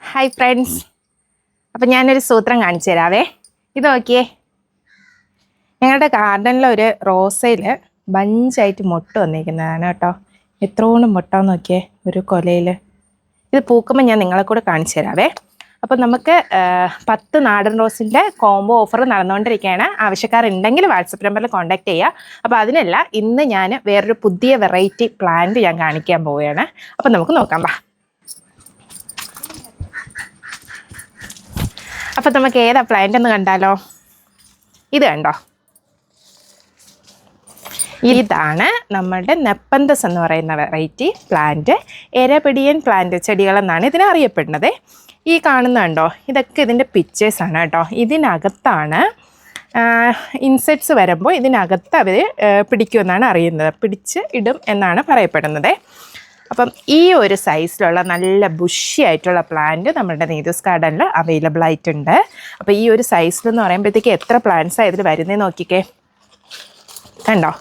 Hi friends. അപ്പം ഞാനൊരു സൂത്രം കാണിച്ചു തരാവേ. ഇത് നോക്കിയേ, ഞങ്ങളുടെ ഗാർഡനിലൊരു റോസയിൽ ബഞ്ചായിട്ട് മുട്ട വന്നിരിക്കുന്നതാണ് കേട്ടോ. എത്രോണം മുട്ട നോക്കിയേ ഒരു കൊലയിൽ. ഇത് പൂക്കുമ്പോൾ ഞാൻ നിങ്ങളെ കൂടെ കാണിച്ചു തരാവേ. അപ്പം നമുക്ക് 10 നാടൻ റോസിൻ്റെ കോംബോ ഓഫർ നടന്നുകൊണ്ടിരിക്കുകയാണ്. ആവശ്യക്കാരുണ്ടെങ്കിൽ വാട്സപ്പ് നമ്പറിൽ കോൺടാക്ട് ചെയ്യുക. അപ്പോൾ അതിനല്ല, ഇന്ന് ഞാൻ വേറൊരു പുതിയ വെറൈറ്റി പ്ലാന്റ് ഞാൻ കാണിക്കാൻ പോവുകയാണ്. അപ്പം നമുക്ക് നോക്കാം. അപ്പം നമുക്ക് ഏതാ പ്ലാന്റ് എന്ന് കണ്ടാലോ. ഇത് കണ്ടോ, ഇതാണ് നമ്മളുടെ നെപ്പന്തസ് എന്ന് പറയുന്ന വെറൈറ്റി പ്ലാന്റ്. എരപിടിയൻ പ്ലാന്റ് ചെടികളെന്നാണ് ഇതിനെ അറിയപ്പെടുന്നത്. ഈ കാണുന്ന കണ്ടോ, ഇതൊക്കെ ഇതിൻ്റെ പിക്ചേഴ്സാണ് കേട്ടോ. ഇതിനകത്താണ് ഇൻസെക്ട്സ് വരുമ്പോൾ ഇതിനകത്ത് അവർ പിടിക്കുമെന്നാണ് അറിയുന്നത്, പിടിച്ച് ഇടും എന്നാണ് പറയപ്പെടുന്നത്. അപ്പം ഈ ഒരു സൈസിലുള്ള നല്ല ബുഷി ആയിട്ടുള്ള പ്ലാന്റ് നമ്മുടെ നീതൂസ് ഗാർഡനിൽ അവൈലബിൾ ആയിട്ടുണ്ട്. അപ്പോൾ ഈ ഒരു സൈസിലെന്ന് പറയുമ്പോഴത്തേക്ക് എത്ര പ്ലാന്റ്സാണ് ഇതിൽ വരുന്നതെന്ന് നോക്കിക്കേ. കണ്ടോ,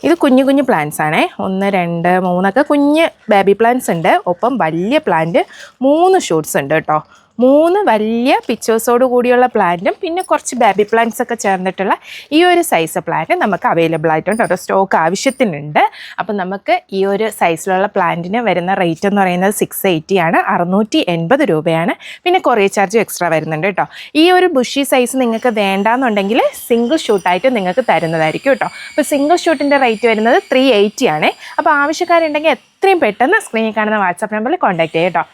ഇത് കുഞ്ഞു കുഞ്ഞു പ്ലാന്റ്സ് ആണേ. 1, 2, 3 കുഞ്ഞ് ബേബി പ്ലാന്റ്സ് ഉണ്ട്. ഒപ്പം വലിയ പ്ലാന്റ് 3 ഷൂട്ട്സ് ഉണ്ട് കേട്ടോ. 3 വലിയ പിക്ചേഴ്സോട് കൂടിയുള്ള പ്ലാന്റും പിന്നെ കുറച്ച് ബേബി പ്ലാന്റ്സ് ഒക്കെ ചേർന്നിട്ടുള്ള ഈ ഒരു സൈസ് പ്ലാന്റ് നമുക്ക് അവൈലബിൾ ആയിട്ടുണ്ട് കേട്ടോ. സ്റ്റോക്ക് ആവശ്യത്തിനുണ്ട്. അപ്പം നമുക്ക് ഈ ഒരു സൈസിലുള്ള പ്ലാന്റിന് വരുന്ന റേറ്റ് എന്ന് പറയുന്നത് 680 ആണ്. 680 രൂപയാണ്. പിന്നെ കൊറിയർ ചാർജ് എക്സ്ട്രാ വരുന്നുണ്ട് കേട്ടോ. ഈ ഒരു ബുഷി സൈസ് നിങ്ങൾക്ക് വേണ്ടാന്നുണ്ടെങ്കിൽ സിംഗിൾ ഷൂട്ടായിട്ട് നിങ്ങൾക്ക് തരുന്നതായിരിക്കും കേട്ടോ. അപ്പോൾ സിംഗിൾ ഷൂട്ടിൻ്റെ റേറ്റ് വരുന്നത് 380 ആണ്. അപ്പോൾ ആവശ്യക്കാരുണ്ടെങ്കിൽ എത്രയും പെട്ടെന്ന് സ്ക്രീനിൽ കാണുന്ന വാട്സാപ്പ് നമ്പറിൽ കോൺടാക്ട് ചെയ്യാം കേട്ടോ.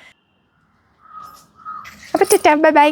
അപ്പോൾ ബൈ ബൈ.